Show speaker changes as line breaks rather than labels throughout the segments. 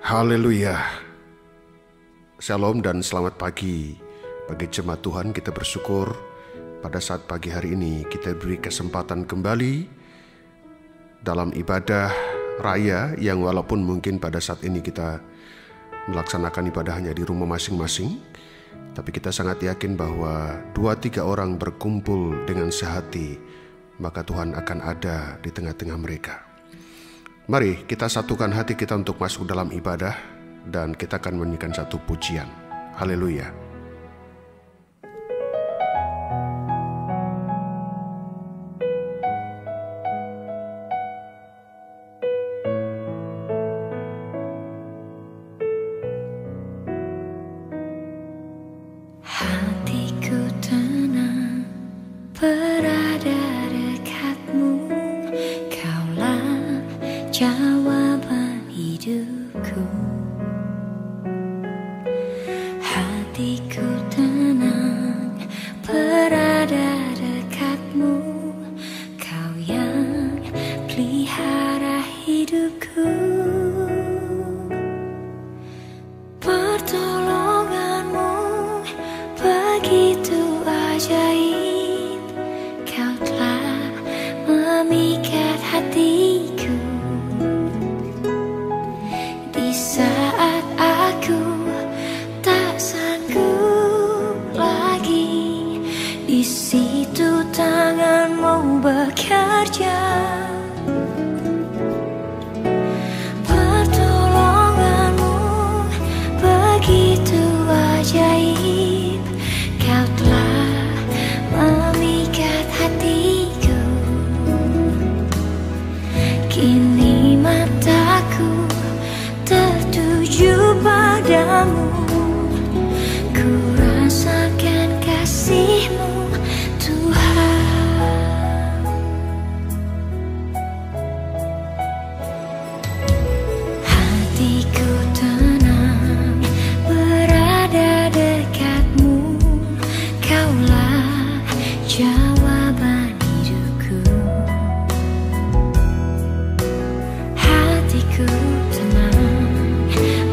Haleluya. Shalom dan selamat pagi. Bagi jemaat Tuhan, kita bersyukur pada saat pagi hari ini kita beri kesempatan kembali dalam ibadah raya yang walaupun mungkin pada saat ini kita melaksanakan ibadahnya di rumah masing-masing, tapi kita sangat yakin bahwa 2-3 orang berkumpul dengan sehati, maka Tuhan akan ada di tengah-tengah mereka. Mari kita satukan hati kita untuk masuk dalam ibadah dan kita akan menyanyikan satu pujian. Haleluya.
Hatiku tenang berada dekatmu, Kaulah jawaban hidupku. Hatiku tenang berada dekatmu, Kau yang pelihara hidupku. Pertolonganmu begitu ajaib, Kau telah memikat hatiku. Di saat aku tak sanggup lagi, di situ tanganmu bekerja. Pertolonganmu begitu ajaib, Kau telah memikat hatiku. Kini mataku tertuju padamu, ku rasakan kasih-Mu, Tuhan. Hatiku tenang berada dekatmu, Kaulah jawaban hidupku. Hatiku tenang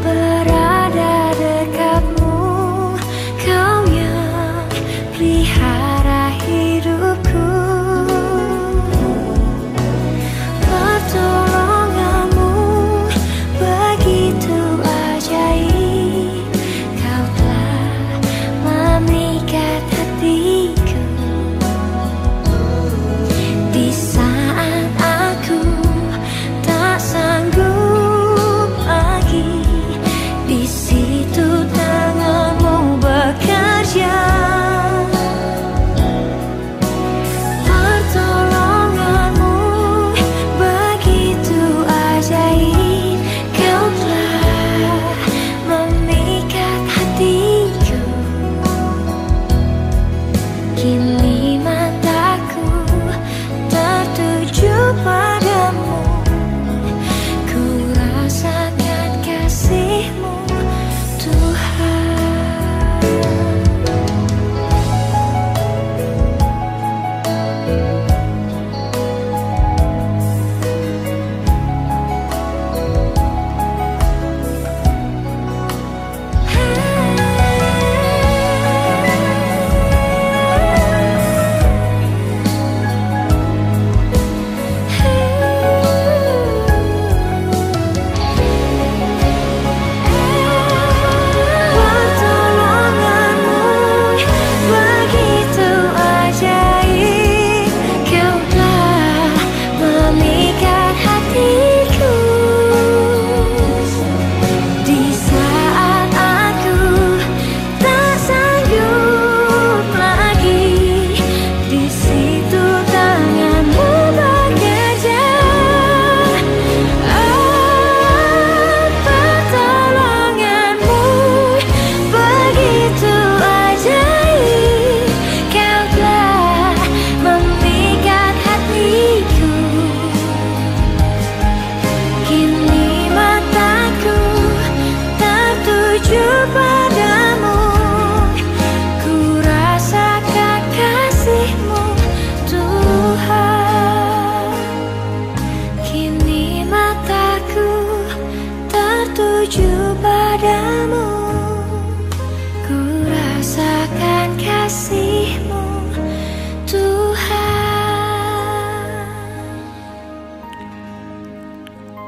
berada dekatmu, Kau yang pelihara hidupku. Pertolonganmu begitu ajaib, Kau telah memikat hatiku. Di saat aku tak sanggup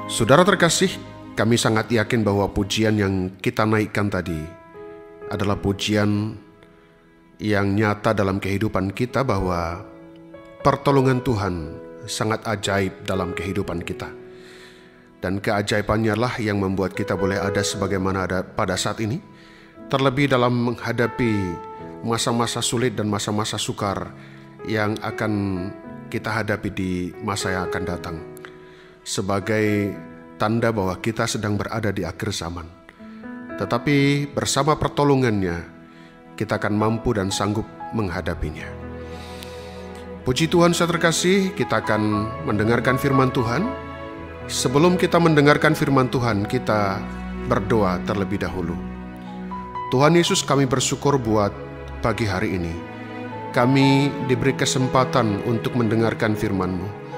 Saudara terkasih, kami sangat yakin bahwa pujian yang kita naikkan tadi adalah pujian yang nyata dalam kehidupan kita, bahwa pertolongan Tuhan sangat ajaib dalam kehidupan kita. Dan keajaibannya lah yang membuat kita boleh ada sebagaimana ada pada saat ini, terlebih dalam menghadapi masa-masa sulit dan masa-masa sukar yang akan kita hadapi di masa yang akan datang, sebagai tanda bahwa kita sedang berada di akhir zaman. Tetapi bersama pertolongannya, kita akan mampu dan sanggup menghadapinya. Puji Tuhan, saudara terkasih, kita akan mendengarkan firman Tuhan. Sebelum kita mendengarkan firman Tuhan, kita berdoa terlebih dahulu. Tuhan Yesus, kami bersyukur buat pagi hari ini. Kami diberi kesempatan untuk mendengarkan firman-Mu.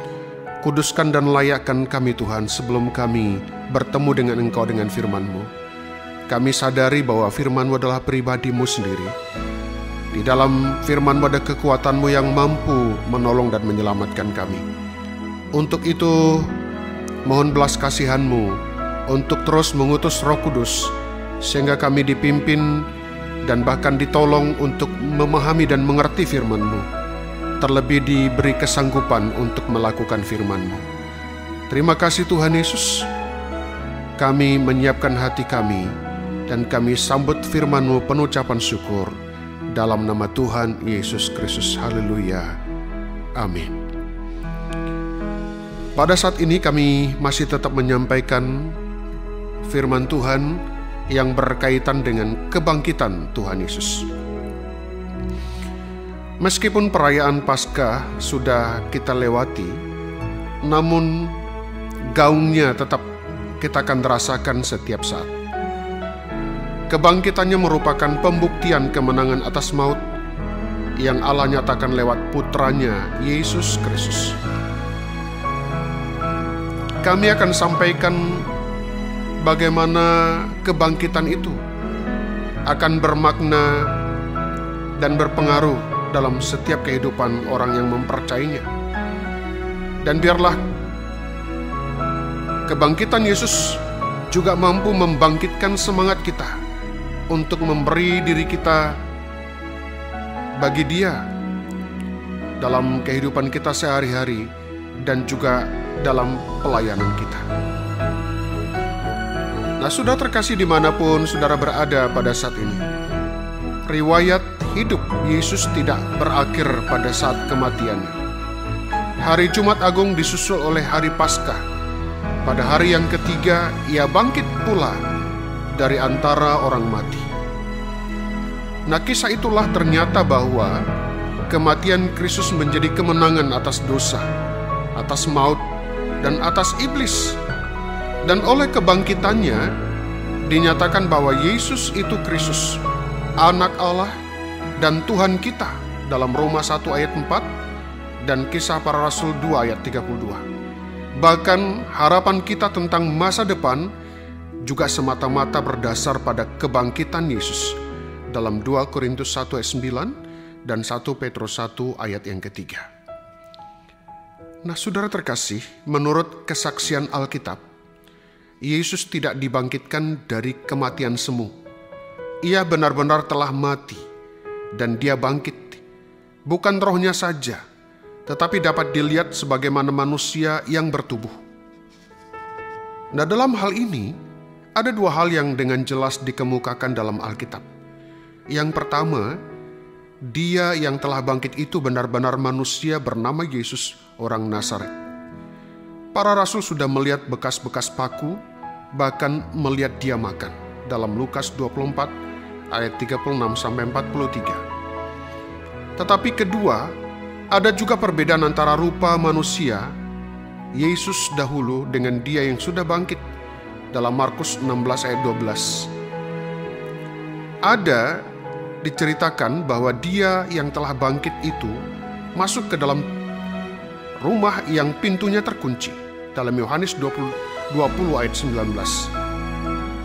Kuduskan dan layakkan kami Tuhan sebelum kami bertemu dengan Engkau dengan firman-Mu. Kami sadari bahwa firman-Mu adalah pribadi-Mu sendiri. Di dalam firman-Mu ada kekuatan-Mu yang mampu menolong dan menyelamatkan kami. Untuk itu, mohon belas kasihan-Mu untuk terus mengutus Roh Kudus, sehingga kami dipimpin dan bahkan ditolong untuk memahami dan mengerti firman-Mu, terlebih diberi kesanggupan untuk melakukan firman-Mu. Terima kasih Tuhan Yesus. Kami menyiapkan hati kami dan kami sambut firman-Mu penuh ucapan syukur dalam nama Tuhan Yesus Kristus. Haleluya. Amin. Pada saat ini kami masih tetap menyampaikan firman Tuhan yang berkaitan dengan kebangkitan Tuhan Yesus. Meskipun perayaan Paskah sudah kita lewati, namun gaungnya tetap kita akan rasakan setiap saat. Kebangkitannya merupakan pembuktian kemenangan atas maut yang Allah nyatakan lewat putranya Yesus Kristus. Kami akan sampaikan bagaimana kebangkitan itu akan bermakna dan berpengaruh dalam setiap kehidupan orang yang mempercayainya. Dan biarlah kebangkitan Yesus juga mampu membangkitkan semangat kita untuk memberi diri kita bagi Dia dalam kehidupan kita sehari-hari dan juga dalam pelayanan kita. Nah, saudara terkasih, dimanapun saudara berada pada saat ini, riwayat hidup Yesus tidak berakhir pada saat kematiannya. Hari Jumat Agung disusul oleh hari Paskah. Pada hari yang ketiga, Ia bangkit pula dari antara orang mati. Nah, kisah itulah ternyata bahwa kematian Kristus menjadi kemenangan atas dosa, atas maut, dan atas iblis. Dan oleh kebangkitannya dinyatakan bahwa Yesus itu Kristus, Anak Allah dan Tuhan kita, dalam Roma 1 ayat 4 dan Kisah Para Rasul 2 ayat 32. Bahkan harapan kita tentang masa depan juga semata-mata berdasar pada kebangkitan Yesus, dalam 2 Korintus 1 ayat 9 dan 1 Petrus 1 ayat yang ketiga. Nah, saudara terkasih, menurut kesaksian Alkitab, Yesus tidak dibangkitkan dari kematian semu. Ia benar-benar telah mati dan Dia bangkit. Bukan rohnya saja, tetapi dapat dilihat sebagaimana manusia yang bertubuh. Nah, dalam hal ini, ada dua hal yang dengan jelas dikemukakan dalam Alkitab. Yang pertama, Dia yang telah bangkit itu benar-benar manusia bernama Yesus, orang Nazaret. Para rasul sudah melihat bekas-bekas paku, bahkan melihat Dia makan, dalam Lukas 24 ayat 36-43. Tetapi kedua, ada juga perbedaan antara rupa manusia Yesus dahulu dengan Dia yang sudah bangkit, dalam Markus 16 ayat 12. Ada diceritakan bahwa Dia yang telah bangkit itu masuk ke dalam rumah yang pintunya terkunci, dalam Yohanes 20 ayat 19.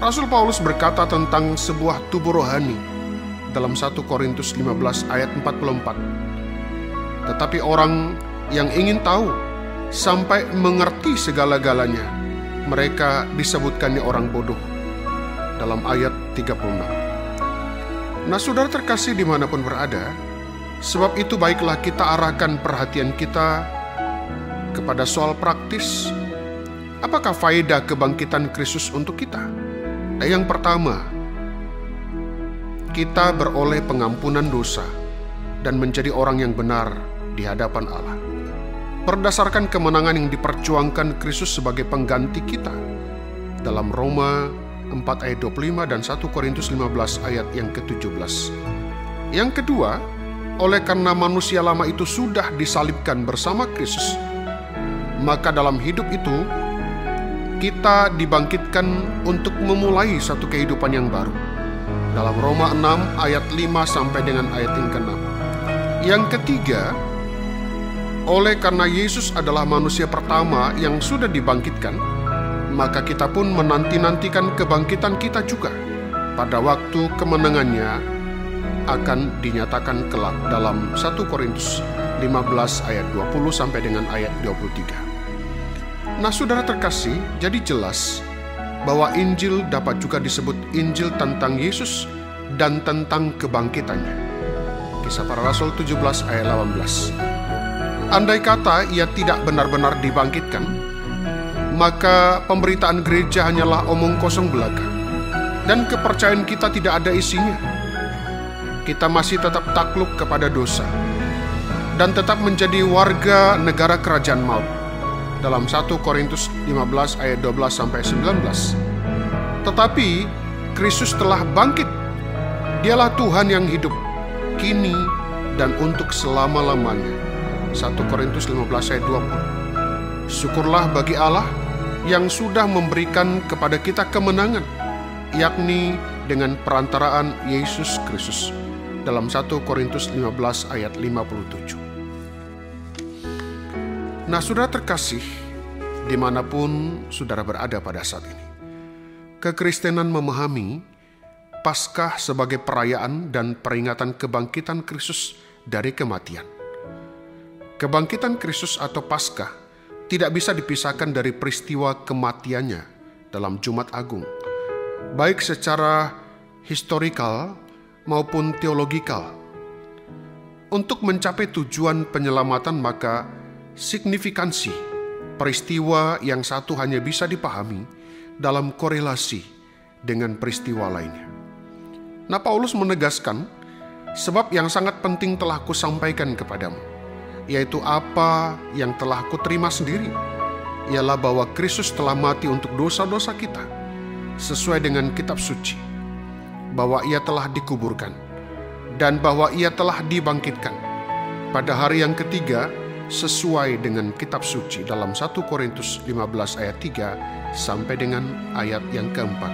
Rasul Paulus berkata tentang sebuah tubuh rohani dalam 1 Korintus 15 ayat 44. Tetapi orang yang ingin tahu sampai mengerti segala-galanya mereka disebutkannya orang bodoh dalam ayat 36. Nah, saudara terkasih dimanapun berada, sebab itu baiklah kita arahkan perhatian kita kepada soal praktis. Apakah faedah kebangkitan Kristus untuk kita? Nah, yang pertama, kita beroleh pengampunan dosa dan menjadi orang yang benar di hadapan Allah berdasarkan kemenangan yang diperjuangkan Kristus sebagai pengganti kita dalam Roma 4 ayat 25 dan 1 Korintus 15 ayat yang ke-17. Yang kedua, oleh karena manusia lama itu sudah disalibkan bersama Kristus, maka dalam hidup itu kita dibangkitkan untuk memulai satu kehidupan yang baru dalam Roma 6 ayat 5 sampai dengan ayat yang ke-6. Yang ketiga, oleh karena Yesus adalah manusia pertama yang sudah dibangkitkan, maka kita pun menanti-nantikan kebangkitan kita juga pada waktu kemenangannya akan dinyatakan kelak dalam 1 Korintus 15 ayat 20 sampai dengan ayat 23. Nah, saudara terkasih, jadi jelas bahwa Injil dapat juga disebut Injil tentang Yesus dan tentang kebangkitannya. Kisah Para Rasul 17 ayat 18. Andai kata ia tidak benar-benar dibangkitkan, maka pemberitaan gereja hanyalah omong kosong belaka, dan kepercayaan kita tidak ada isinya. Kita masih tetap takluk kepada dosa, dan tetap menjadi warga negara kerajaan maut dalam 1 Korintus 15 ayat 12 sampai 19. Tetapi Kristus telah bangkit. Dialah Tuhan yang hidup kini dan untuk selama-lamanya. 1 Korintus 15 ayat 20. Syukurlah bagi Allah yang sudah memberikan kepada kita kemenangan, yakni dengan perantaraan Yesus Kristus dalam 1 Korintus 15 ayat 57. Nah, saudara terkasih, dimanapun saudara berada pada saat ini, kekristenan memahami Paskah sebagai perayaan dan peringatan kebangkitan Kristus dari kematian. Kebangkitan Kristus atau Paskah tidak bisa dipisahkan dari peristiwa kematiannya dalam Jumat Agung, baik secara historikal maupun teologikal. Untuk mencapai tujuan penyelamatan, maka signifikansi peristiwa yang satu hanya bisa dipahami dalam korelasi dengan peristiwa lainnya. Nah, Paulus menegaskan, sebab yang sangat penting telah kusampaikan kepadamu, yaitu apa yang telah kuterima sendiri, ialah bahwa Kristus telah mati untuk dosa-dosa kita, sesuai dengan kitab suci, bahwa ia telah dikuburkan, dan bahwa ia telah dibangkitkan pada hari yang ketiga, sesuai dengan kitab suci dalam 1 Korintus 15 ayat 3 sampai dengan ayat yang keempat.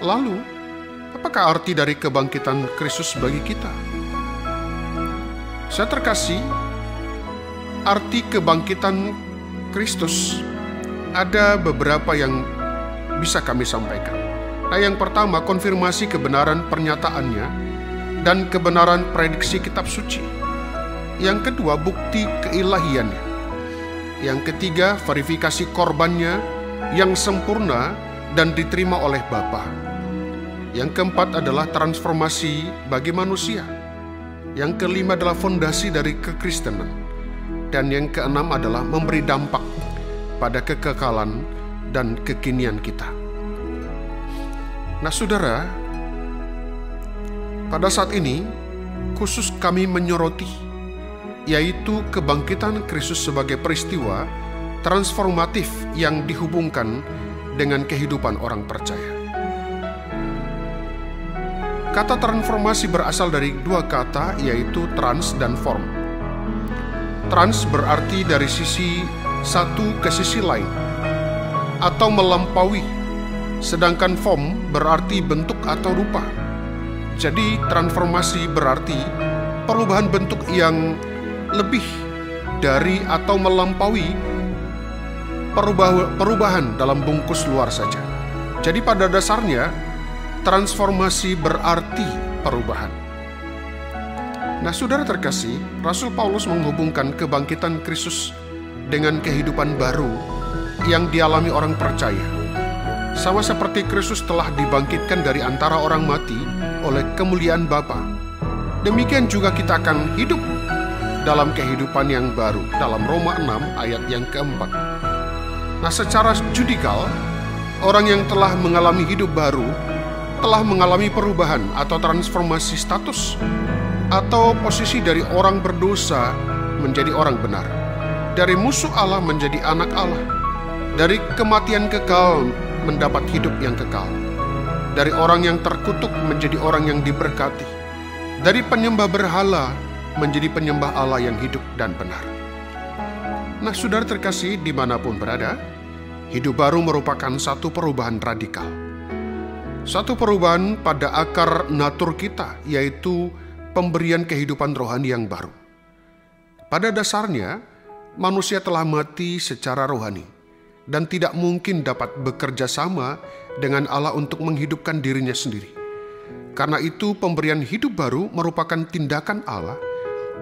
Lalu, apakah arti dari kebangkitan Kristus bagi kita? Saya terkasih, arti kebangkitan Kristus ada beberapa yang bisa kami sampaikan. Nah, yang pertama, konfirmasi kebenaran pernyataannya dan kebenaran prediksi kitab suci. Yang kedua, bukti keilahiannya. Yang ketiga, verifikasi korbannya yang sempurna dan diterima oleh Bapa. Yang keempat adalah transformasi bagi manusia. Yang kelima adalah fondasi dari kekristenan. Dan yang keenam adalah memberi dampak pada kekekalan dan kekinian kita. Nah, saudara, pada saat ini khusus kami menyoroti, yaitu kebangkitan Kristus sebagai peristiwa transformatif yang dihubungkan dengan kehidupan orang percaya. Kata transformasi berasal dari dua kata, yaitu trans dan form. Trans berarti dari sisi satu ke sisi lain, atau melampaui, sedangkan form berarti bentuk atau rupa. Jadi transformasi berarti perubahan bentuk yang lebih dari atau melampaui perubahan dalam bungkus luar saja. Jadi pada dasarnya transformasi berarti perubahan. Nah, saudara terkasih, Rasul Paulus menghubungkan kebangkitan Kristus dengan kehidupan baru yang dialami orang percaya. Sama seperti Kristus telah dibangkitkan dari antara orang mati oleh kemuliaan Bapa, demikian juga kita akan hidup dalam kehidupan yang baru, dalam Roma 6 ayat yang keempat. Nah, secara judikal, orang yang telah mengalami hidup baru telah mengalami perubahan atau transformasi status atau posisi dari orang berdosa menjadi orang benar, dari musuh Allah menjadi anak Allah, dari kematian kekal mendapat hidup yang kekal, dari orang yang terkutuk menjadi orang yang diberkati, dari penyembah berhala menjadi penyembah Allah yang hidup dan benar. Nah, saudara terkasih, dimanapun berada, hidup baru merupakan satu perubahan radikal. Satu perubahan pada akar natur kita, yaitu pemberian kehidupan rohani yang baru. Pada dasarnya, manusia telah mati secara rohani dan tidak mungkin dapat bekerja sama dengan Allah untuk menghidupkan dirinya sendiri. Karena itu, pemberian hidup baru merupakan tindakan Allah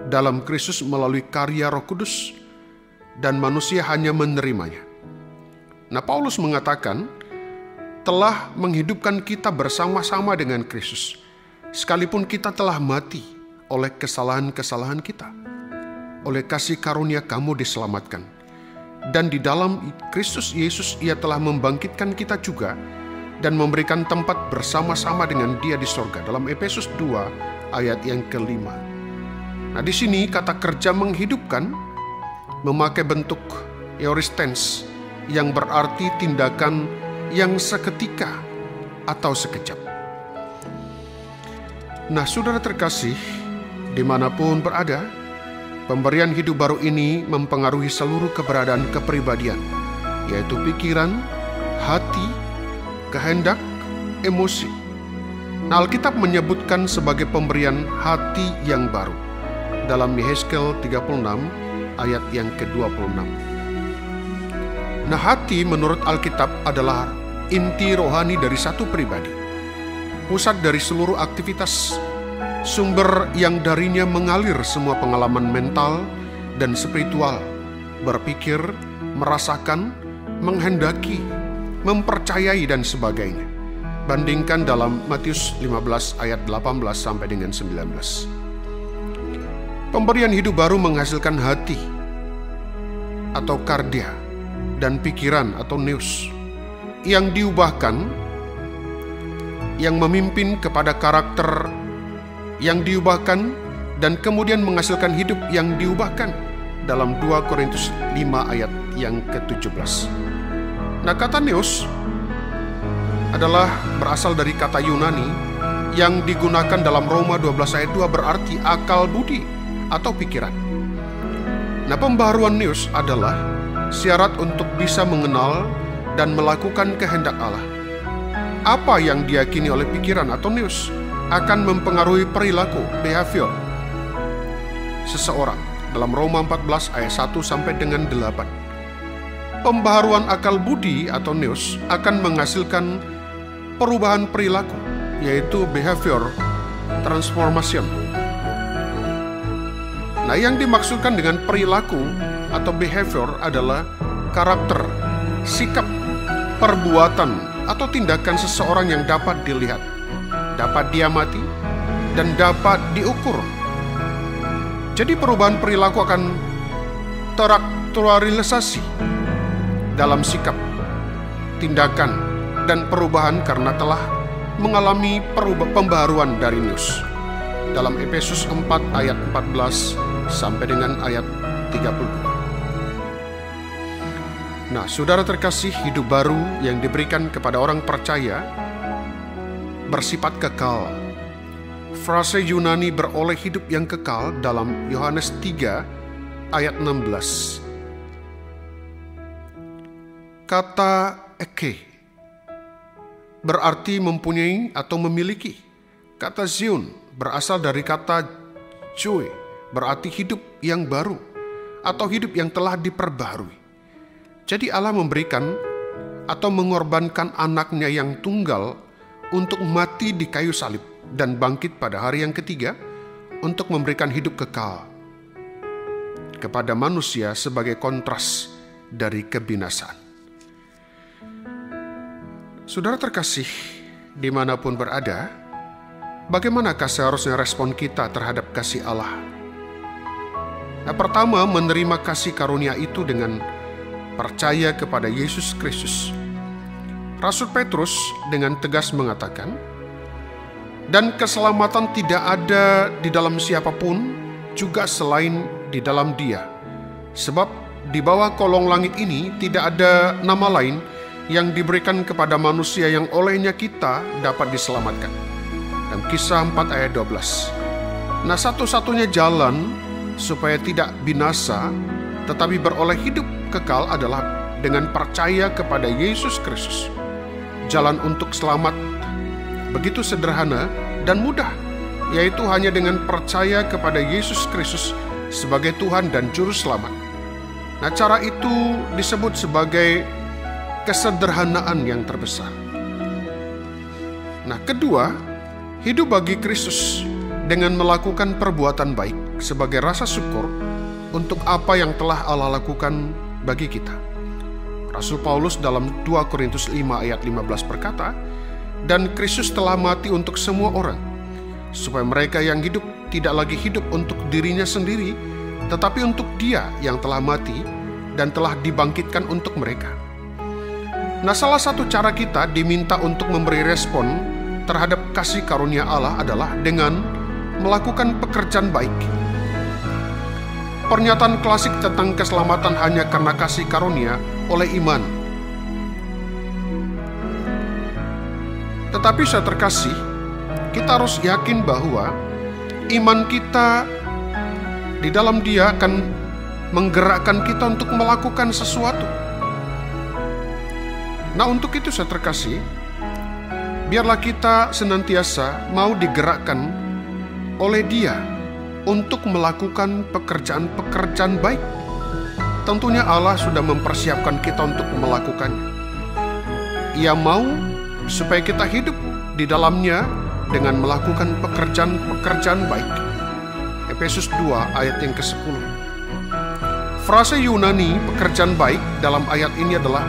dalam Kristus melalui karya Roh Kudus, dan manusia hanya menerimanya. Nah, Paulus mengatakan telah menghidupkan kita bersama-sama dengan Kristus, sekalipun kita telah mati oleh kesalahan-kesalahan kita. Oleh kasih karunia kamu diselamatkan, dan di dalam Kristus Yesus Ia telah membangkitkan kita juga dan memberikan tempat bersama-sama dengan Dia di sorga, dalam Efesus 2 ayat yang kelima. Nah, di sini kata kerja menghidupkan memakai bentuk aorist tense yang berarti tindakan yang seketika atau sekejap. Nah, saudara terkasih, dimanapun berada, pemberian hidup baru ini mempengaruhi seluruh keberadaan kepribadian, yaitu pikiran, hati, kehendak, emosi. Nah, Alkitab menyebutkan sebagai pemberian hati yang baru dalam Yehezkel 36 ayat yang ke-26. Nah, hati menurut Alkitab adalah inti rohani dari satu pribadi, pusat dari seluruh aktivitas, sumber yang darinya mengalir semua pengalaman mental dan spiritual, berpikir, merasakan, menghendaki, mempercayai, dan sebagainya. Bandingkan dalam Matius 15 ayat 18 sampai dengan 19. Pemberian hidup baru menghasilkan hati atau kardia dan pikiran atau nous yang diubahkan, yang memimpin kepada karakter yang diubahkan dan kemudian menghasilkan hidup yang diubahkan dalam 2 Korintus 5 ayat yang ke-17. Nah, kata nous adalah berasal dari kata Yunani yang digunakan dalam Roma 12 ayat 2 berarti akal budi atau pikiran. Nah, pembaharuan nous adalah syarat untuk bisa mengenal dan melakukan kehendak Allah. Apa yang diyakini oleh pikiran atau nous akan mempengaruhi perilaku, behavior seseorang dalam Roma 14 ayat 1 sampai dengan 8. Pembaharuan akal budi atau nous akan menghasilkan perubahan perilaku, yaitu behavior transformation. Nah, yang dimaksudkan dengan perilaku atau behavior adalah karakter, sikap, perbuatan, atau tindakan seseorang yang dapat dilihat, dapat diamati, dan dapat diukur. Jadi perubahan perilaku akan teraktualisasi dalam sikap, tindakan, dan perubahan karena telah mengalami pembaharuan dari nous. Dalam Efesus 4 ayat 14 sampai dengan ayat 32. Nah, saudara terkasih, hidup baru yang diberikan kepada orang percaya bersifat kekal. Frase Yunani beroleh hidup yang kekal dalam Yohanes 3 ayat 16. Kata eke berarti mempunyai atau memiliki. Kata zion berasal dari kata joy, berarti hidup yang baru atau hidup yang telah diperbarui. Jadi Allah memberikan atau mengorbankan anaknya yang tunggal untuk mati di kayu salib dan bangkit pada hari yang ketiga untuk memberikan hidup kekal kepada manusia sebagai kontras dari kebinasaan. Saudara terkasih, dimanapun berada, bagaimanakah seharusnya respon kita terhadap kasih Allah? Nah, pertama, menerima kasih karunia itu dengan percaya kepada Yesus Kristus. Rasul Petrus dengan tegas mengatakan, dan keselamatan tidak ada di dalam siapapun, juga selain di dalam Dia. Sebab di bawah kolong langit ini tidak ada nama lain yang diberikan kepada manusia yang olehnya kita dapat diselamatkan. Dan Kisah 4 ayat 12. Nah, satu-satunya jalan supaya tidak binasa tetapi beroleh hidup kekal adalah dengan percaya kepada Yesus Kristus. Jalan untuk selamat begitu sederhana dan mudah, yaitu hanya dengan percaya kepada Yesus Kristus sebagai Tuhan dan Juru Selamat. Nah, cara itu disebut sebagai kesederhanaan yang terbesar. Nah, kedua, hidup bagi Kristus dengan melakukan perbuatan baik sebagai rasa syukur untuk apa yang telah Allah lakukan bagi kita. Rasul Paulus dalam 2 Korintus 5 ayat 15 berkata, dan Kristus telah mati untuk semua orang, supaya mereka yang hidup tidak lagi hidup untuk dirinya sendiri, tetapi untuk Dia yang telah mati dan telah dibangkitkan untuk mereka. Nah, salah satu cara kita diminta untuk memberi respon terhadap kasih karunia Allah adalah dengan melakukan pekerjaan baik. Pernyataan klasik tentang keselamatan hanya karena kasih karunia oleh iman. Tetapi saya terkasih, kita harus yakin bahwa iman kita di dalam Dia akan menggerakkan kita untuk melakukan sesuatu. Nah, untuk itu saya terkasih, biarlah kita senantiasa mau digerakkan oleh Dia untuk melakukan pekerjaan-pekerjaan baik. Tentunya Allah sudah mempersiapkan kita untuk melakukannya. Ia mau supaya kita hidup di dalamnya dengan melakukan pekerjaan-pekerjaan baik. Efesus 2 ayat yang ke-10. Frase Yunani pekerjaan baik dalam ayat ini adalah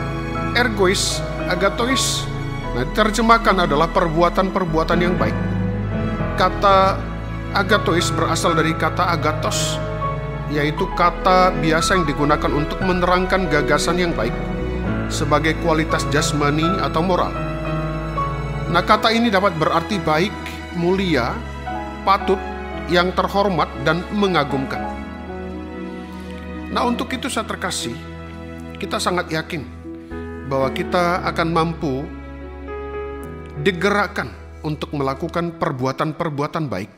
ergois agatois. Nah, diterjemahkan adalah perbuatan-perbuatan yang baik. Kata agatois berasal dari kata agatos, yaitu kata biasa yang digunakan untuk menerangkan gagasan yang baik sebagai kualitas jasmani atau moral. Nah, kata ini dapat berarti baik, mulia, patut, yang terhormat, dan mengagumkan. Nah, untuk itu saya terkasih, kita sangat yakin bahwa kita akan mampu digerakkan untuk melakukan perbuatan-perbuatan baik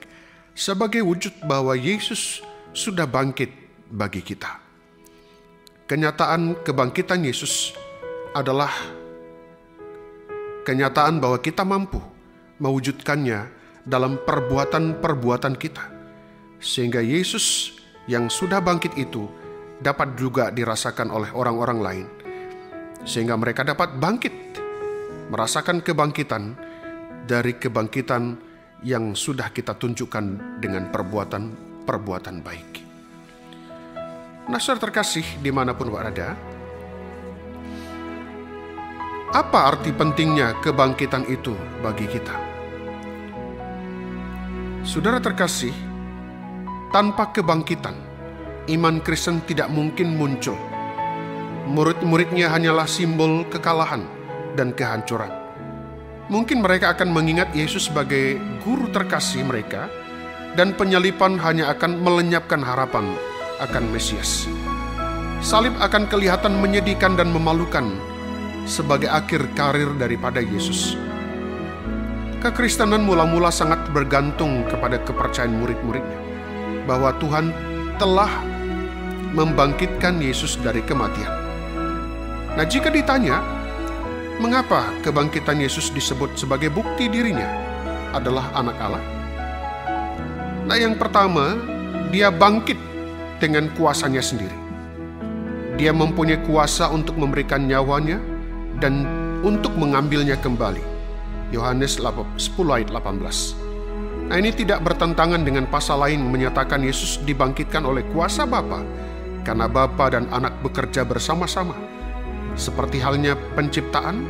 sebagai wujud bahwa Yesus sudah bangkit bagi kita. Kenyataan kebangkitan Yesus adalah kenyataan bahwa kita mampu mewujudkannya dalam perbuatan-perbuatan kita, sehingga Yesus yang sudah bangkit itu dapat juga dirasakan oleh orang-orang lain, sehingga mereka dapat bangkit, merasakan kebangkitan dari kebangkitan yang sudah kita tunjukkan dengan perbuatan-perbuatan baik. Nah, saudara terkasih dimanapun berada, apa arti pentingnya kebangkitan itu bagi kita? Saudara terkasih, tanpa kebangkitan, iman Kristen tidak mungkin muncul. Murid-muridnya hanyalah simbol kekalahan dan kehancuran. Mungkin mereka akan mengingat Yesus sebagai guru terkasih mereka, dan penyaliban hanya akan melenyapkan harapan akan Mesias. Salib akan kelihatan menyedihkan dan memalukan sebagai akhir karir daripada Yesus. Kekristenan mula-mula sangat bergantung kepada kepercayaan murid-muridnya bahwa Tuhan telah membangkitkan Yesus dari kematian. Nah, jika ditanya, mengapa kebangkitan Yesus disebut sebagai bukti dirinya adalah anak Allah? Nah, yang pertama, Dia bangkit dengan kuasanya sendiri. Dia mempunyai kuasa untuk memberikan nyawanya dan untuk mengambilnya kembali. Yohanes 10 ayat 18. Nah, ini tidak bertentangan dengan pasal lain menyatakan Yesus dibangkitkan oleh kuasa Bapa, karena Bapa dan Anak bekerja bersama-sama. Seperti halnya penciptaan,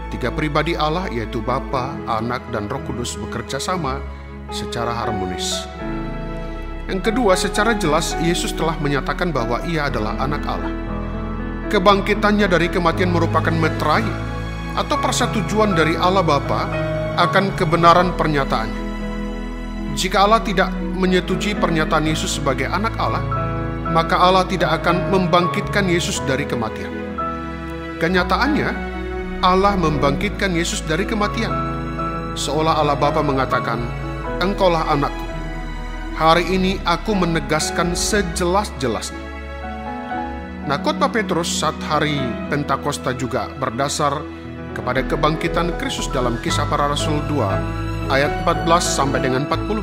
Tiga pribadi Allah yaitu Bapa, Anak, dan Roh Kudus bekerja sama secara harmonis. Yang kedua, secara jelas Yesus telah menyatakan bahwa Ia adalah Anak Allah. Kebangkitannya dari kematian merupakan meterai atau persetujuan dari Allah Bapa akan kebenaran pernyataannya. Jika Allah tidak menyetujui pernyataan Yesus sebagai Anak Allah, maka Allah tidak akan membangkitkan Yesus dari kematian. Kenyataannya, Allah membangkitkan Yesus dari kematian, seolah Allah Bapa mengatakan, "Engkaulah anakku. Hari ini aku menegaskan sejelas-jelasnya." Nah, khotbah Petrus saat hari Pentakosta juga berdasar kepada kebangkitan Kristus dalam Kisah Para Rasul 2 ayat 14 sampai dengan 40.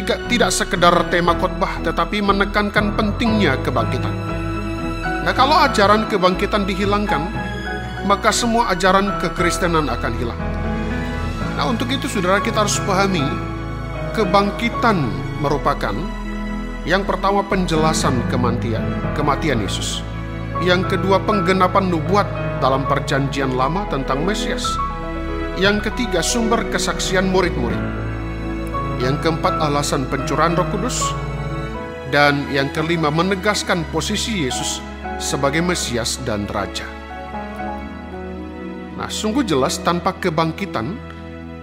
Tidak sekedar tema khotbah, tetapi menekankan pentingnya kebangkitan. Nah, kalau ajaran kebangkitan dihilangkan, maka semua ajaran kekristenan akan hilang. Nah, untuk itu saudara, kita harus pahami kebangkitan merupakan yang pertama penjelasan kematian Yesus. Yang kedua, penggenapan nubuat dalam perjanjian lama tentang Mesias. Yang ketiga, sumber kesaksian murid-murid. Yang keempat, alasan pencurahan Roh Kudus. Dan yang kelima, menegaskan posisi Yesus sebagai Mesias dan Raja. Nah, sungguh jelas tanpa kebangkitan,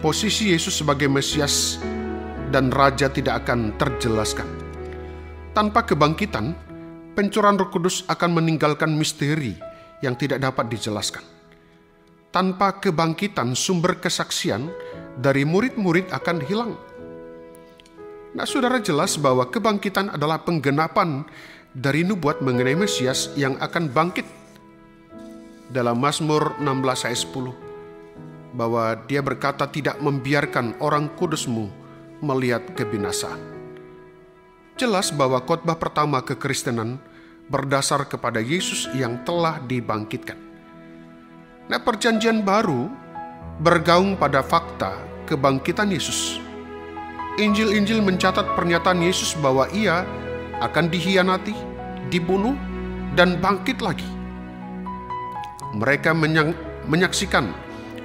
posisi Yesus sebagai Mesias dan Raja tidak akan terjelaskan. Tanpa kebangkitan, pencurahan Roh Kudus akan meninggalkan misteri yang tidak dapat dijelaskan. Tanpa kebangkitan, sumber kesaksian dari murid-murid akan hilang. Nah, saudara, jelas bahwa kebangkitan adalah penggenapan dari nubuat mengenai Mesias yang akan bangkit. Dalam Mazmur 16 ayat 10, bahwa Dia berkata tidak membiarkan orang kudusmu melihat kebinasaan. Jelas bahwa khotbah pertama kekristenan berdasar kepada Yesus yang telah dibangkitkan. Nah, perjanjian baru bergaung pada fakta kebangkitan Yesus. Injil-Injil mencatat pernyataan Yesus bahwa Ia akan dikhianati, dibunuh, dan bangkit lagi. Mereka menyaksikan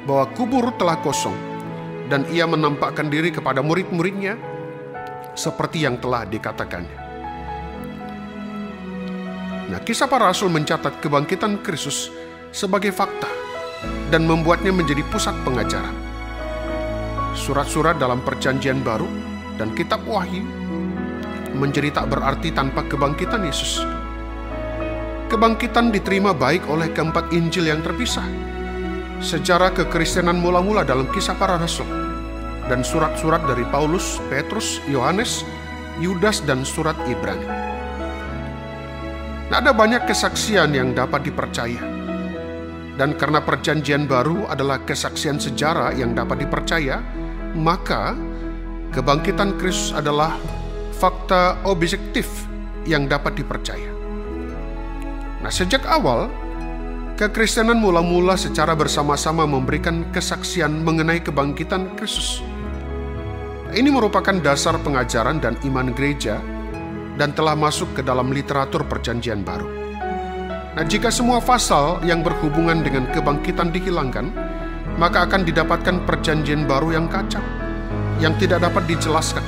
bahwa kubur telah kosong dan Ia menampakkan diri kepada murid-muridnya seperti yang telah dikatakannya. Nah, Kisah Para Rasul mencatat kebangkitan Kristus sebagai fakta dan membuatnya menjadi pusat pengajaran. Surat-surat dalam Perjanjian Baru dan Kitab Wahyu menjadi tak berarti tanpa kebangkitan Yesus. Kebangkitan diterima baik oleh keempat Injil yang terpisah. Sejarah kekristenan mula-mula dalam Kisah Para Rasul dan surat-surat dari Paulus, Petrus, Yohanes, Yudas, dan surat Ibrani. Nah, ada banyak kesaksian yang dapat dipercaya. Dan karena Perjanjian Baru adalah kesaksian sejarah yang dapat dipercaya, maka kebangkitan Kristus adalah fakta objektif yang dapat dipercaya. Nah, sejak awal, kekristenan mula-mula secara bersama-sama memberikan kesaksian mengenai kebangkitan Kristus. Ini merupakan dasar pengajaran dan iman gereja dan telah masuk ke dalam literatur Perjanjian Baru. Nah, jika semua pasal yang berhubungan dengan kebangkitan dihilangkan, maka akan didapatkan Perjanjian Baru yang kacau, yang tidak dapat dijelaskan.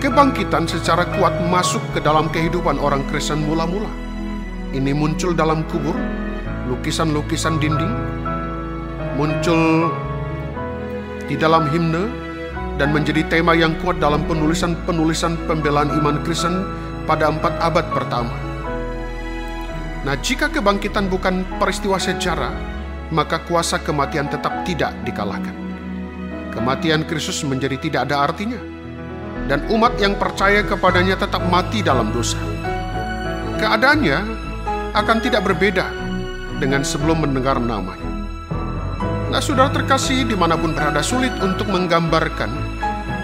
Kebangkitan secara kuat masuk ke dalam kehidupan orang Kristen mula-mula. Ini muncul dalam kubur, lukisan-lukisan dinding, muncul di dalam himne, dan menjadi tema yang kuat dalam penulisan-penulisan pembelaan iman Kristen pada 4 abad pertama. Nah, jika kebangkitan bukan peristiwa sejarah, maka kuasa kematian tetap tidak dikalahkan. Kematian Kristus menjadi tidak ada artinya, dan umat yang percaya kepadanya tetap mati dalam dosa. Keadaannya akan tidak berbeda dengan sebelum mendengar namanya. Nah, saudara terkasih, dimanapun berada, sulit untuk menggambarkan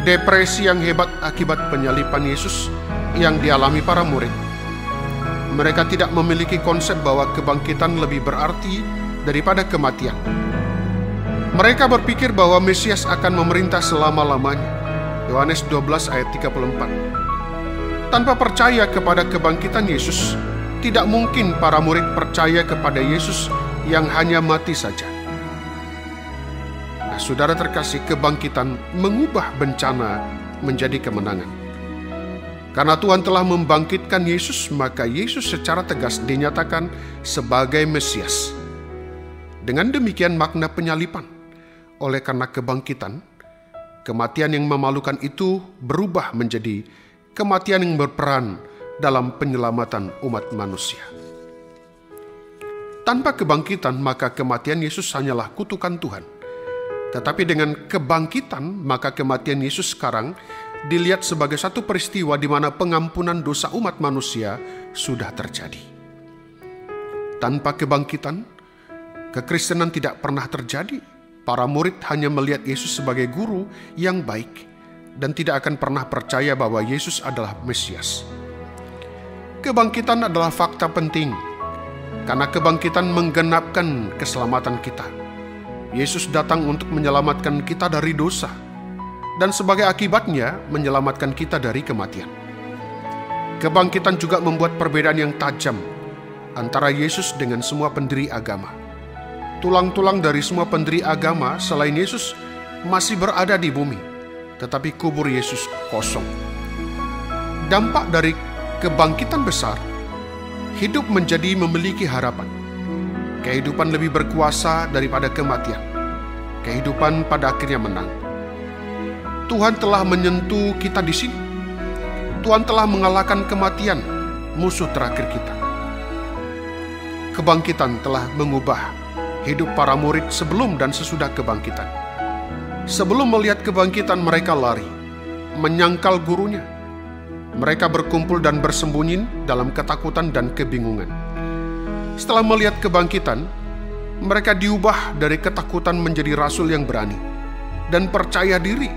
depresi yang hebat akibat penyaliban Yesus yang dialami para murid. Mereka tidak memiliki konsep bahwa kebangkitan lebih berarti daripada kematian. Mereka berpikir bahwa Mesias akan memerintah selama-lamanya. Yohanes 12 ayat 34. Tanpa percaya kepada kebangkitan Yesus, tidak mungkin para murid percaya kepada Yesus yang hanya mati saja. Nah, saudara terkasih, kebangkitan mengubah bencana menjadi kemenangan. Karena Tuhan telah membangkitkan Yesus, maka Yesus secara tegas dinyatakan sebagai Mesias. Dengan demikian makna penyalipan. Oleh karena kebangkitan, kematian yang memalukan itu berubah menjadi kematian yang berperan dalam penyelamatan umat manusia. Tanpa kebangkitan, maka kematian Yesus hanyalah kutukan Tuhan. Tetapi dengan kebangkitan, maka kematian Yesus sekarang dilihat sebagai satu peristiwa di mana pengampunan dosa umat manusia sudah terjadi. Tanpa kebangkitan, kekristenan tidak pernah terjadi. Para murid hanya melihat Yesus sebagai guru yang baik dan tidak akan pernah percaya bahwa Yesus adalah Mesias. Kebangkitan adalah fakta penting, karena kebangkitan menggenapkan keselamatan kita. Yesus datang untuk menyelamatkan kita dari dosa, dan sebagai akibatnya menyelamatkan kita dari kematian. Kebangkitan juga membuat perbedaan yang tajam antara Yesus dengan semua pendiri agama. Tulang-tulang dari semua pendiri agama selain Yesus masih berada di bumi, tetapi kubur Yesus kosong. Dampak dari kebangkitan besar, hidup menjadi memiliki harapan. Kehidupan lebih berkuasa daripada kematian. Kehidupan pada akhirnya menang. Tuhan telah menyentuh kita di sini. Tuhan telah mengalahkan kematian, musuh terakhir kita. Kebangkitan telah mengubah hidup para murid sebelum dan sesudah kebangkitan. Sebelum melihat kebangkitan, mereka lari, menyangkal gurunya. Mereka berkumpul dan bersembunyi dalam ketakutan dan kebingungan. Setelah melihat kebangkitan, mereka diubah dari ketakutan menjadi rasul yang berani dan percaya diri,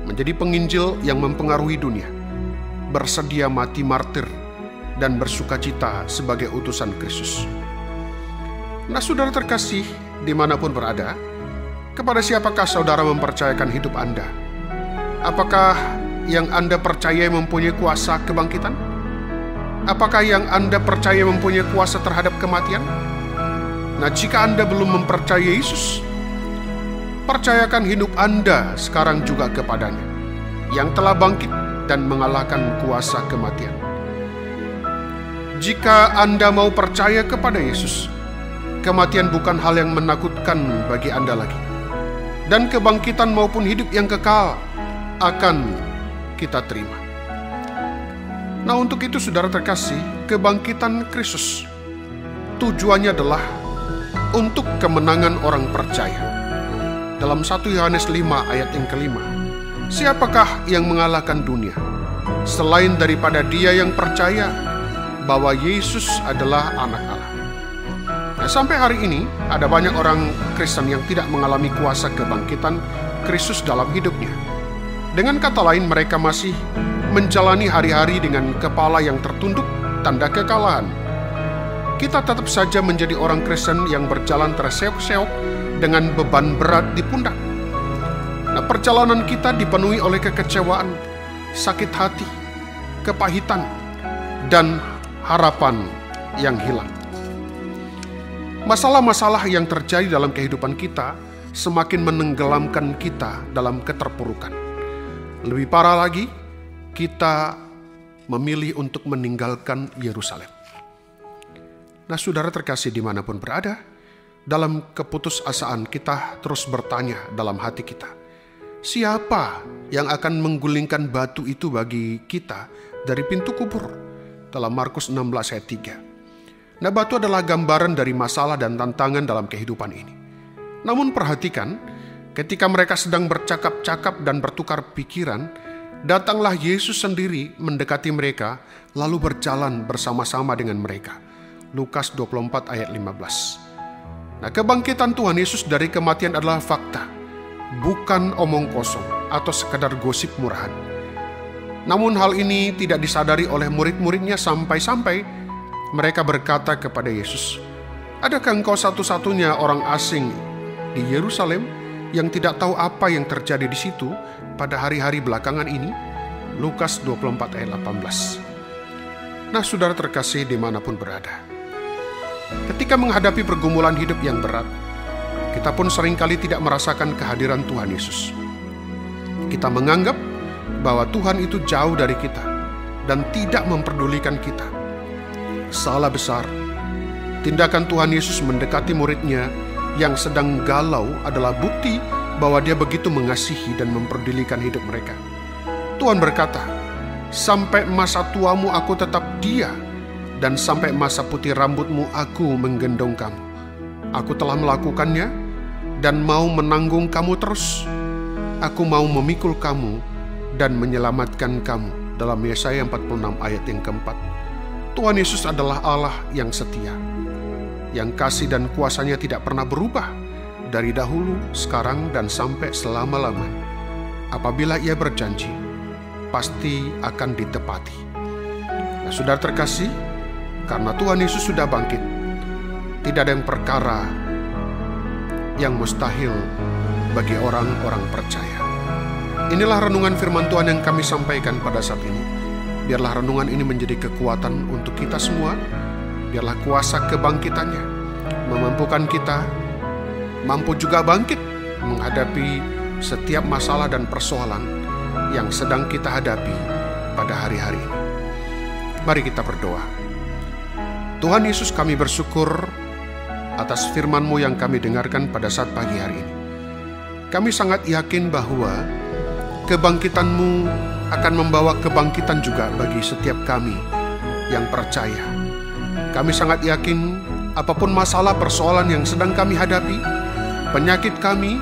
menjadi penginjil yang mempengaruhi dunia, bersedia mati martir dan bersukacita sebagai utusan Kristus. Nah, saudara terkasih, dimanapun berada, kepada siapakah saudara mempercayakan hidup Anda? Apakah yang Anda percaya mempunyai kuasa kebangkitan? Apakah yang Anda percaya mempunyai kuasa terhadap kematian? Nah, jika Anda belum mempercayai Yesus, percayakan hidup Anda sekarang juga kepadanya, yang telah bangkit dan mengalahkan kuasa kematian. Jika Anda mau percaya kepada Yesus, kematian bukan hal yang menakutkan bagi Anda lagi. Dan kebangkitan maupun hidup yang kekal akan kita terima. Nah, untuk itu saudara terkasih, kebangkitan Kristus tujuannya adalah untuk kemenangan orang percaya. Dalam 1 Yohanes 5 ayat yang kelima, siapakah yang mengalahkan dunia selain daripada dia yang percaya bahwa Yesus adalah anak Allah? Nah, sampai hari ini ada banyak orang Kristen yang tidak mengalami kuasa kebangkitan Kristus dalam hidupnya. Dengan kata lain, mereka masih menjalani hari-hari dengan kepala yang tertunduk, tanda kekalahan. Kita tetap saja menjadi orang Kristen yang berjalan terseok-seok dengan beban berat di pundak. Nah, perjalanan kita dipenuhi oleh kekecewaan, sakit hati, kepahitan, dan harapan yang hilang. Masalah-masalah yang terjadi dalam kehidupan kita semakin menenggelamkan kita dalam keterpurukan. Lebih parah lagi, kita memilih untuk meninggalkan Yerusalem. Nah, saudara terkasih dimanapun berada, dalam keputusasaan kita terus bertanya dalam hati kita, siapa yang akan menggulingkan batu itu bagi kita dari pintu kubur? Dalam Markus 16 ayat 3. Nah, batu adalah gambaran dari masalah dan tantangan dalam kehidupan ini. Namun perhatikan, ketika mereka sedang bercakap-cakap dan bertukar pikiran, datanglah Yesus sendiri mendekati mereka, lalu berjalan bersama-sama dengan mereka. Lukas 24 ayat 15. Nah, kebangkitan Tuhan Yesus dari kematian adalah fakta, bukan omong kosong atau sekadar gosip murahan. Namun hal ini tidak disadari oleh murid-muridnya sampai-sampai mereka berkata kepada Yesus, "Adakah engkau satu-satunya orang asing di Yerusalem yang tidak tahu apa yang terjadi di situ pada hari-hari belakangan ini?" Lukas 24 ayat 18. Nah, saudara terkasih dimanapun berada, ketika menghadapi pergumulan hidup yang berat, kita pun seringkali tidak merasakan kehadiran Tuhan Yesus. Kita menganggap bahwa Tuhan itu jauh dari kita dan tidak memperdulikan kita. Salah besar. Tindakan Tuhan Yesus mendekati muridnya yang sedang galau adalah bukti bahwa dia begitu mengasihi dan memperdulikan hidup mereka. Tuhan berkata, "Sampai masa tuamu aku tetap dia, dan sampai masa putih rambutmu aku menggendong kamu. Aku telah melakukannya dan mau menanggung kamu terus. Aku mau memikul kamu dan menyelamatkan kamu." Dalam Yesaya 46 ayat yang keempat. Tuhan Yesus adalah Allah yang setia, yang kasih dan kuasanya tidak pernah berubah dari dahulu, sekarang, dan sampai selama-lamanya. Apabila Ia berjanji, pasti akan ditepati. Nah, saudara terkasih, karena Tuhan Yesus sudah bangkit, tidak ada yang perkara yang mustahil bagi orang-orang percaya. Inilah renungan firman Tuhan yang kami sampaikan pada saat ini. Biarlah renungan ini menjadi kekuatan untuk kita semua. Biarlah kuasa kebangkitannya memampukan kita, mampu juga bangkit menghadapi setiap masalah dan persoalan yang sedang kita hadapi pada hari-hari ini. Mari kita berdoa. Tuhan Yesus, kami bersyukur atas firman-Mu yang kami dengarkan pada saat pagi hari ini. Kami sangat yakin bahwa kebangkitan-Mu akan membawa kebangkitan juga bagi setiap kami yang percaya. Kami sangat yakin apapun masalah persoalan yang sedang kami hadapi, penyakit kami,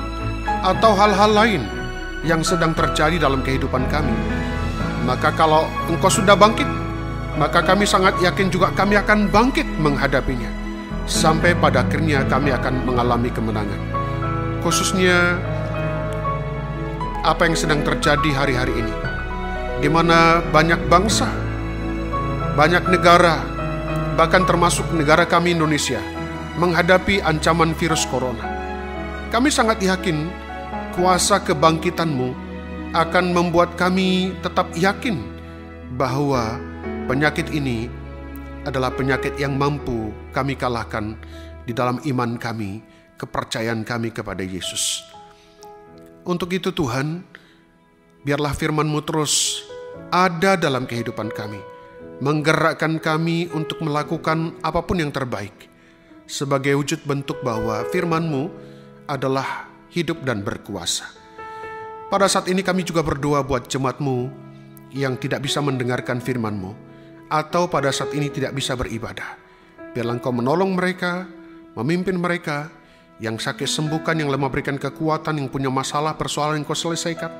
atau hal-hal lain yang sedang terjadi dalam kehidupan kami, maka kalau Engkau sudah bangkit, maka kami sangat yakin juga kami akan bangkit menghadapinya. Sampai pada akhirnya kami akan mengalami kemenangan. Khususnya apa yang sedang terjadi hari-hari ini, di mana banyak bangsa, banyak negara, bahkan termasuk negara kami Indonesia, menghadapi ancaman virus corona. Kami sangat yakin kuasa kebangkitan-Mu akan membuat kami tetap yakin bahwa penyakit ini adalah penyakit yang mampu kami kalahkan di dalam iman kami, kepercayaan kami kepada Yesus. Untuk itu Tuhan, biarlah firman-Mu terus ada dalam kehidupan kami, menggerakkan kami untuk melakukan apapun yang terbaik, sebagai wujud bentuk bahwa firman-Mu adalah hidup dan berkuasa. Pada saat ini kami juga berdoa buat jemaat-Mu yang tidak bisa mendengarkan firman-Mu, atau pada saat ini tidak bisa beribadah. Biarlah Engkau menolong mereka, memimpin mereka, yang sakit sembuhkan, yang lemah berikan kekuatan, yang punya masalah persoalan Engkau selesaikan,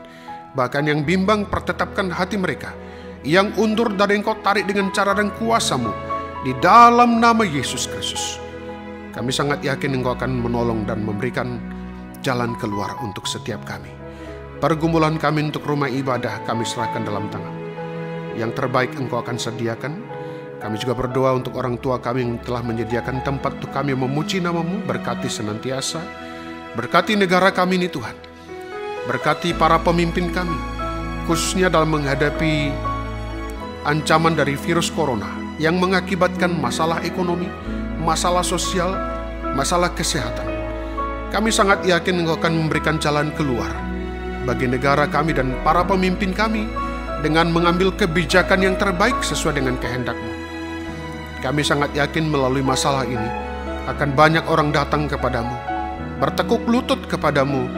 bahkan yang bimbang pertetapkan hati mereka, yang undur dari Engkau tarik dengan cara dan kuasa-Mu, di dalam nama Yesus Kristus. Kami sangat yakin Engkau akan menolong dan memberikan jalan keluar untuk setiap kami. Pergumulan kami untuk rumah ibadah kami serahkan dalam tangan. Yang terbaik Engkau akan sediakan. Kami juga berdoa untuk orang tua kami yang telah menyediakan tempat untuk kami memuji nama-Mu. Berkati senantiasa. Berkati negara kami ini Tuhan. Berkati para pemimpin kami, khususnya dalam menghadapi ancaman dari virus corona yang mengakibatkan masalah ekonomi, masalah sosial, masalah kesehatan. Kami sangat yakin Engkau akan memberikan jalan keluar bagi negara kami dan para pemimpin kami dengan mengambil kebijakan yang terbaik sesuai dengan kehendak-Mu. Kami sangat yakin melalui masalah ini akan banyak orang datang kepadamu, bertekuk lutut kepadamu,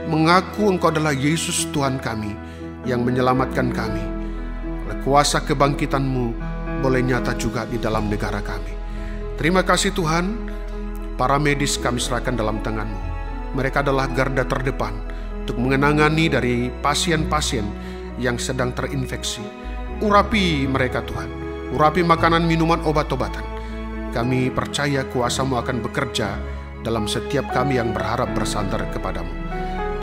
mengaku Engkau adalah Yesus Tuhan kami yang menyelamatkan kami. Oleh kuasa kebangkitan-Mu boleh nyata juga di dalam negara kami. Terima kasih Tuhan. Para medis kami serahkan dalam tangan-Mu. Mereka adalah garda terdepan untuk mengenangani dari pasien-pasien yang sedang terinfeksi. Urapi mereka Tuhan. Urapi makanan, minuman, obat-obatan. Kami percaya kuasa-Mu akan bekerja dalam setiap kami yang berharap bersandar kepadamu.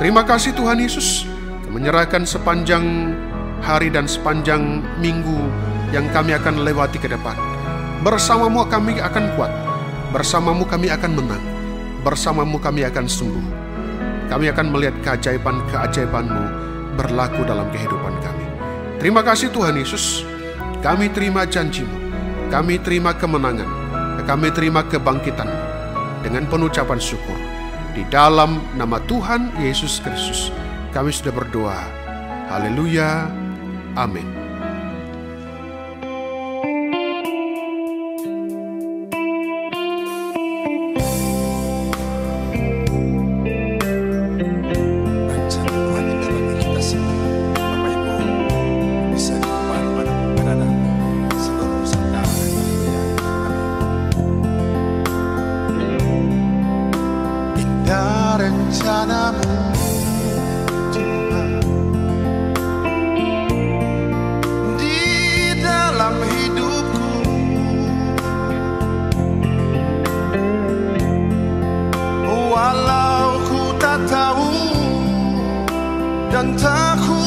Terima kasih Tuhan Yesus. Kami menyerahkan sepanjang hari dan sepanjang minggu yang kami akan lewati ke depan. Bersama-Mu kami akan kuat. Bersama-Mu kami akan menang. Bersama-Mu kami akan sembuh. Kami akan melihat keajaiban-keajaiban-Mu berlaku dalam kehidupan kami. Terima kasih Tuhan Yesus. Kami terima janji-Mu. Kami terima kemenangan. Kami terima kebangkitan-Mu. Dengan penuh ucapan syukur. Di dalam nama Tuhan Yesus Kristus kami sudah berdoa. Haleluya. Amin.
Rencanamu Tuhan di dalam hidupku, walau ku tak tahu dan tak ku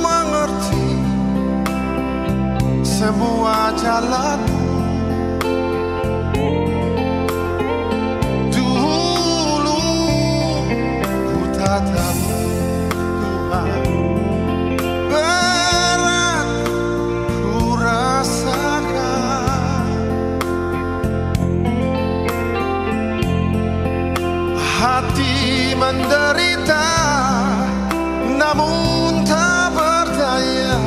mengerti semua jalanmu. Tuhan, berat ku rasakan, hati menderita namun tak berdaya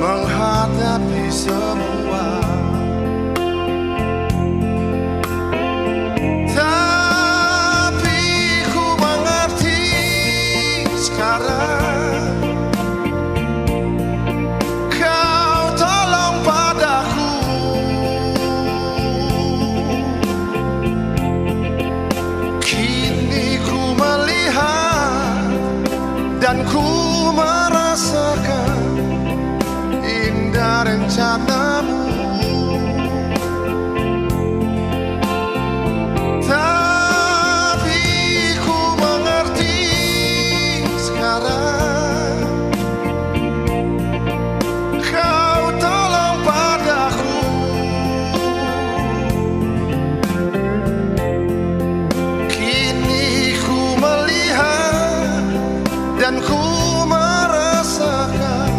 menghadapi semua. Kau tolong padaku, kini ku melihat dan ku merasakan indah rencanamu. Tapi ku mengerti sekarang, Kau tolong padaku, kini ku melihat dan ku merasakan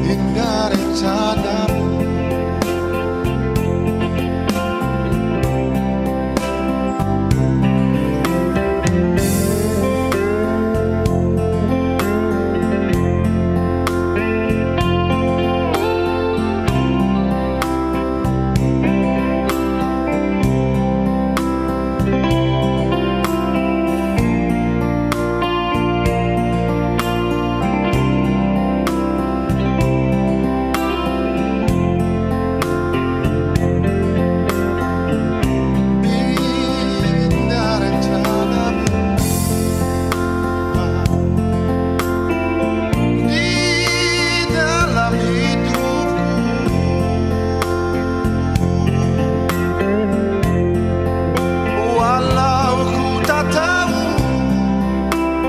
indah rencanamu.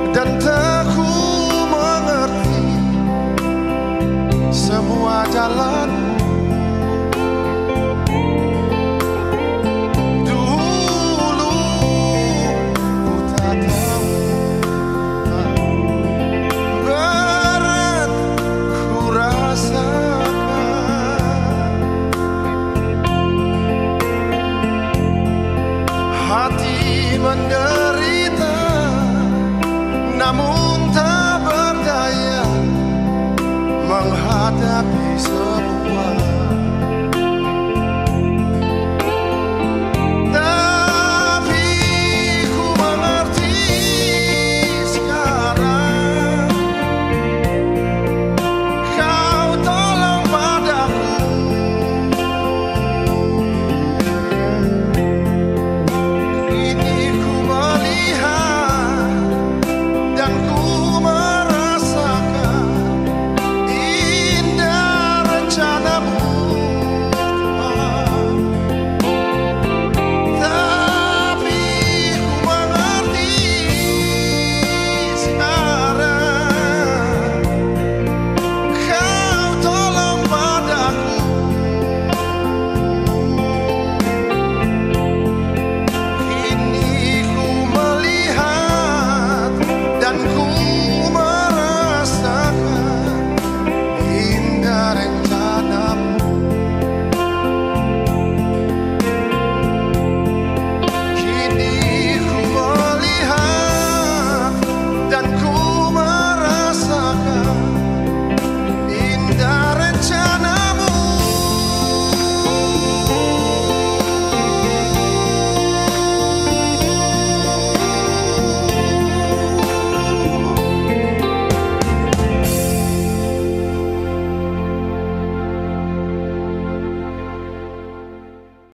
Dan tak ku mengerti semua jalanmu. Dulu ku tak tahu, berat ku rasakan, hati menderita namun tak berdaya menghadapi semua.